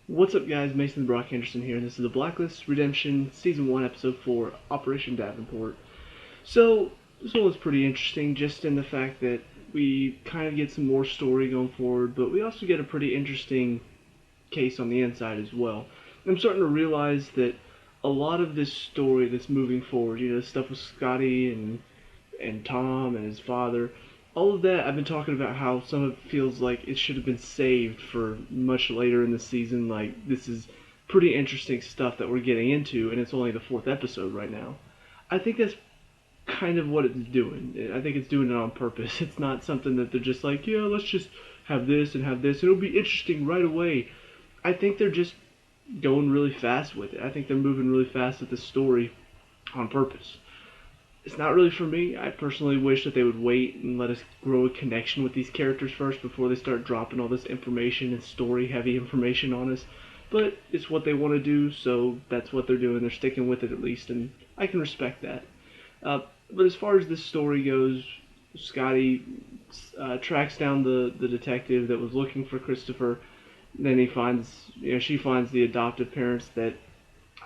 What's up, guys? Mason the Brock Henderson here, and this is the Blacklist Redemption Season 1, Episode 4, Operation Davenport. So, this one was pretty interesting, just in the fact that we kind of get some more story going forward, but we also get a pretty interesting case on the inside as well. I'm starting to realize that a lot of this story that's moving forward, the stuff with Scotty and Tom and his father, all of that, I've been talking about how some of it feels like it should have been saved for much later in the season. Like, this is pretty interesting stuff that we're getting into, and it's only the fourth episode right now. I think that's kind of what it's doing. I think it's doing it on purpose. It's not something that they're just like, yeah, let's just have this and have this. It'll be interesting right away. I think they're just going really fast with it. I think they're moving really fast with the story on purpose. It's not really for me. I personally wish that they would wait and let us grow a connection with these characters first before they start dropping all this information and story heavy information on us. But it's what they want to do, so that's what they're doing. They're sticking with it at least, and I can respect that. But as far as this story goes, Scotty tracks down the detective that was looking for Christopher. Then she finds the adoptive parents that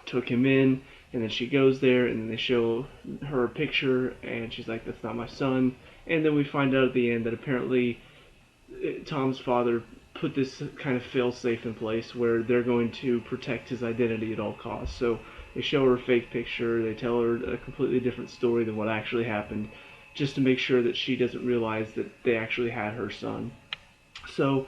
took him in, and then she goes there, and then they show her a picture, and she's like, that's not my son. And then we find out at the end that apparently Tom's father put this kind of fail-safe in place where they're going to protect his identity at all costs. So they show her a fake picture, they tell her a completely different story than what actually happened, just to make sure that she doesn't realize that they actually had her son. So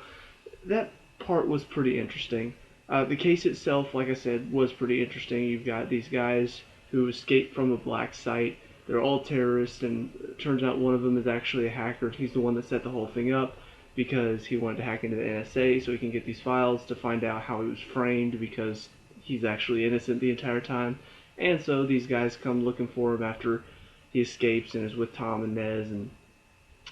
that part was pretty interesting. The case itself, like I said, was pretty interesting. You've got these guys who escaped from a black site. They're all terrorists, and it turns out one of them is actually a hacker. He's the one that set the whole thing up because he wanted to hack into the NSA so he can get these files to find out how he was framed, because he's actually innocent the entire time. And so these guys come looking for him after he escapes and is with Tom and Nez, and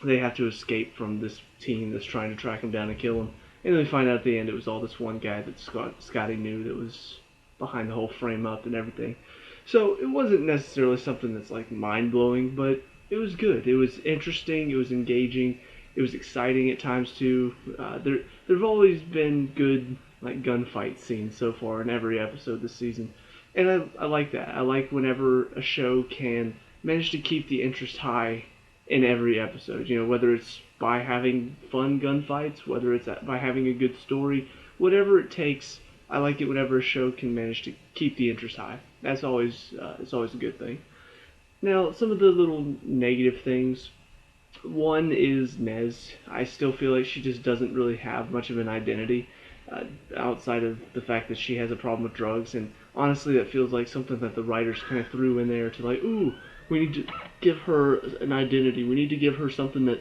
they have to escape from this team that's trying to track him down and kill him. And then we find out at the end it was all this one guy that Scotty knew that was behind the whole frame up and everything. So it wasn't necessarily something that's like mind blowing, but it was good. It was interesting. It was engaging. It was exciting at times too. There've always been good like gunfight scenes so far in every episode this season, and I like that. I like whenever a show can manage to keep the interest high in every episode. Whether it's by having fun gunfights, whether it's by having a good story, whatever it takes. I like it whenever a show can manage to keep the interest high. That's always it's always a good thing. Now, some of the little negative things. One is Nez. I still feel like she just doesn't really have much of an identity outside of the fact that she has a problem with drugs. And honestly, that feels like something that the writers kind of threw in there to like, ooh, we need to give her an identity. We need to give her something that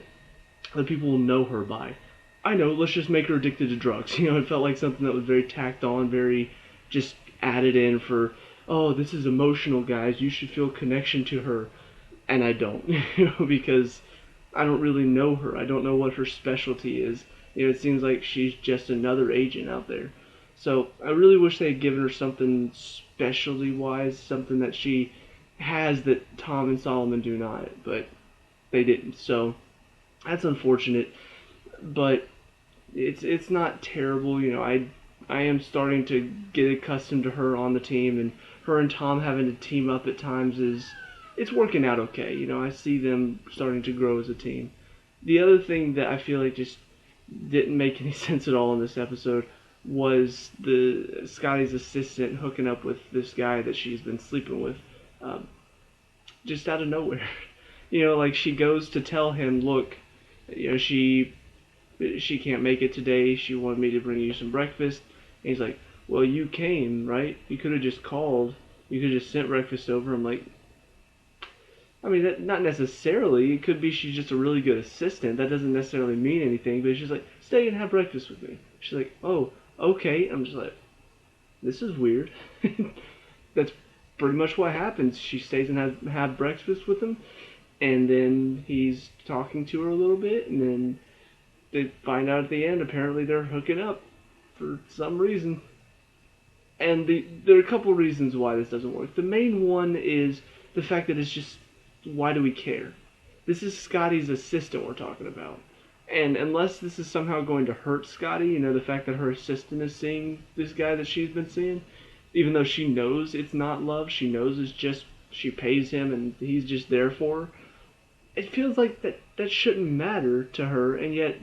people will know her by. I know, let's just make her addicted to drugs. It felt like something that was very tacked on, very just added in for, oh, this is emotional, guys. You should feel connection to her. And I don't, because I don't really know her. I don't know what her specialty is. It seems like she's just another agent out there. So I really wish they had given her something specialty-wise, something that she has that Tom and Solomon do not, but they didn't. So that's unfortunate, but it's not terrible. I am starting to get accustomed to her on the team, and her and Tom having to team up at times it's working out okay. I see them starting to grow as a team. The other thing that I feel like just didn't make any sense at all in this episode was the Scotty's assistant hooking up with this guy that she's been sleeping with, just out of nowhere. Like she goes to tell him, look, she can't make it today. She wanted me to bring you some breakfast. And he's like, well, you came, right? You could have just called. You could have just sent breakfast over. I'm like, I mean, not necessarily. It could be she's just a really good assistant. That doesn't necessarily mean anything. But she's like, stay and have breakfast with me. She's like, oh, okay. I'm just like, this is weird. That's pretty much what happens. She stays and have breakfast with him. And then he's talking to her a little bit. And then they find out at the end, apparently they're hooking up for some reason. And there are a couple reasons why this doesn't work. The main one is the fact that it's just, why do we care? This is Scotty's assistant we're talking about. And unless this is somehow going to hurt Scotty, the fact that her assistant is seeing this guy that she's been seeing, even though she knows it's not love, she knows it's just she pays him and he's just there for her. It feels like that shouldn't matter to her, and yet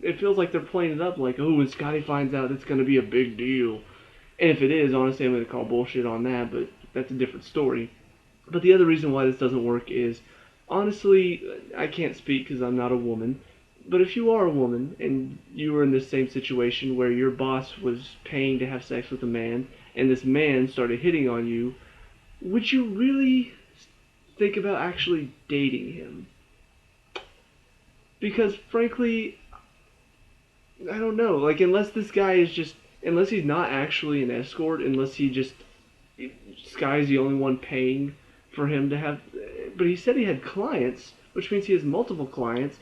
it feels like they're playing it up like, oh, when Scotty finds out, it's going to be a big deal. And if it is, honestly, I'm going to call bullshit on that, but that's a different story. But the other reason why this doesn't work is, honestly, I can't speak because I'm not a woman, but if you are a woman and you were in this same situation where your boss was paying to have sex with a man, and this man started hitting on you, would you really think about actually dating him? Because frankly, I don't know. Like, unless he's not actually an escort, unless Sky's the only one paying for him to have. But he said he had clients, which means he has multiple clients.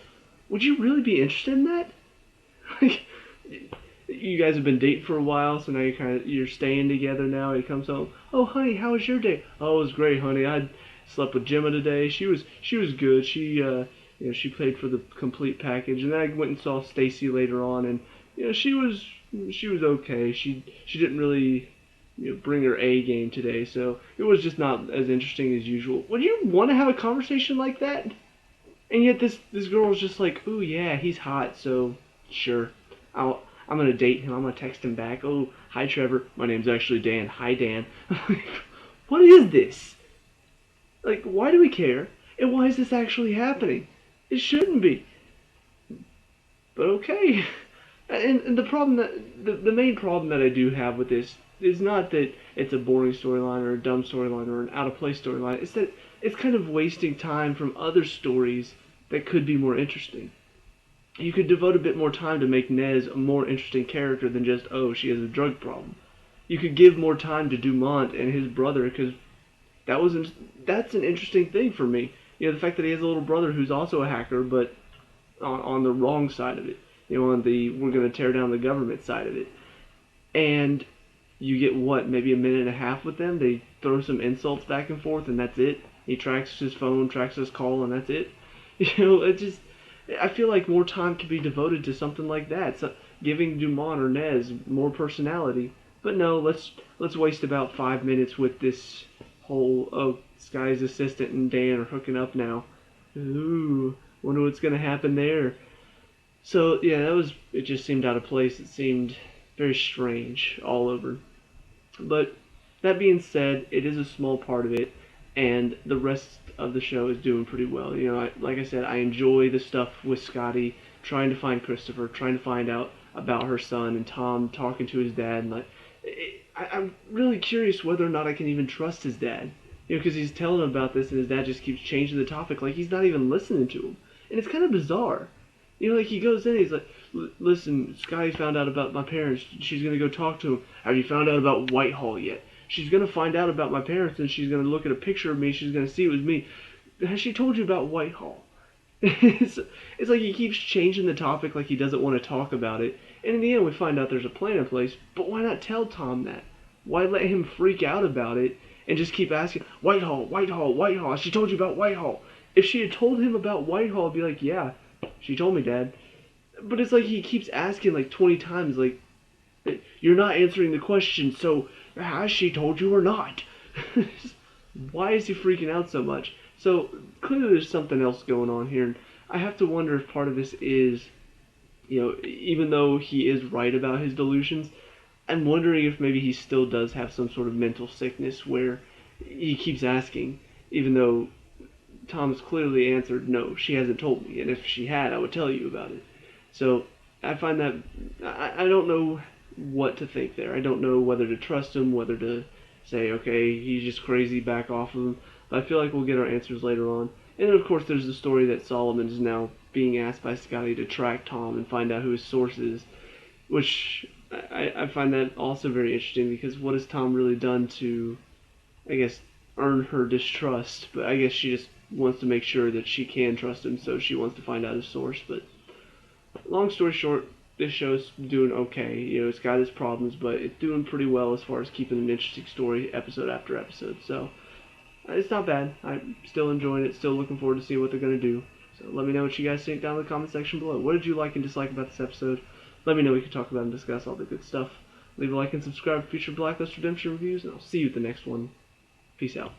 Would you really be interested in that? Like, you guys have been dating for a while, so now you're staying together now. He comes home. Oh, honey, how was your day? Oh, it was great, honey. I slept with Gemma today. She was good. She played for the complete package. And then I went and saw Stacy later on, and she was okay. She didn't really bring her A game today, so it was just not as interesting as usual. Would you want to have a conversation like that? And yet this girl is just like, ooh yeah, he's hot, so sure, I'm gonna date him. I'm gonna text him back. Oh, hi Trevor. My name's actually Dan. Hi Dan. What is this? Like, why do we care? And why is this actually happening? It shouldn't be. But okay. And the main problem that I do have with this is not that it's a boring storyline or a dumb storyline or an out of place storyline. It's that it's kind of wasting time from other stories that could be more interesting. You could devote a bit more time to make Nez a more interesting character than just, oh, she has a drug problem. You could give more time to Dumont and his brother, because that's an interesting thing for me. The fact that he has a little brother who's also a hacker, but on the wrong side of it. On the we're going to tear down the government side of it. And you get what, maybe a minute and a half with them? They throw some insults back and forth, and that's it. He tracks his phone, tracks his call, and that's it. I feel like more time could be devoted to something like that, so giving Dumont or Nez more personality. But no, let's waste about 5 minutes with this whole, oh, Sky's assistant and Dan are hooking up now. Ooh, wonder what's gonna happen there. So yeah, it just seemed out of place. It seemed very strange all over. But that being said, it is a small part of it, and the rest of the show is doing pretty well. Like I said, I enjoy the stuff with Scotty trying to find Christopher, trying to find out about her son, and Tom talking to his dad. And I'm really curious whether or not I can even trust his dad. Because he's telling him about this, and his dad just keeps changing the topic, like he's not even listening to him, and it's kind of bizarre. Like he goes in, he's like, listen, Sky found out about my parents. She's gonna go talk to him. Have you found out about Whitehall yet? She's gonna find out about my parents, and she's gonna look at a picture of me. She's gonna see it was me. Has she told you about Whitehall? it's like he keeps changing the topic, like he doesn't want to talk about it. And in the end, we find out there's a plan in place. But why not tell Tom that? Why let him freak out about it and just keep asking, Whitehall, Whitehall, Whitehall? She told you about Whitehall. If she had told him about Whitehall, I'd be like, yeah, she told me, Dad. But it's like he keeps asking like 20 times, like, you're not answering the question, so has she told you or not? Why is he freaking out so much? So clearly there's something else going on here, and I have to wonder if part of this is, even though he is right about his delusions, I'm wondering if maybe he still does have some sort of mental sickness where he keeps asking, even though Tom's clearly answered, no, she hasn't told me, and if she had, I would tell you about it. So I find that I don't know what to think there. I don't know whether to trust him, whether to say, okay, he's just crazy, back off of him. But I feel like we'll get our answers later on. And then, of course, there's the story that Solomon is now being asked by Scotty to track Tom and find out who his source is, which I find that also very interesting, because what has Tom really done to, I guess, earn her distrust? But I guess she just wants to make sure that she can trust him, so she wants to find out his source. But long story short, this show's doing okay. It's got its problems, but it's doing pretty well as far as keeping an interesting story episode after episode. So it's not bad. I'm still enjoying it, still looking forward to see what they're going to do. So let me know what you guys think down in the comment section below. What did you like and dislike about this episode? Let me know, we can talk about and discuss all the good stuff. Leave a like and subscribe for future Blacklist Redemption reviews, and I'll see you at the next one. Peace out.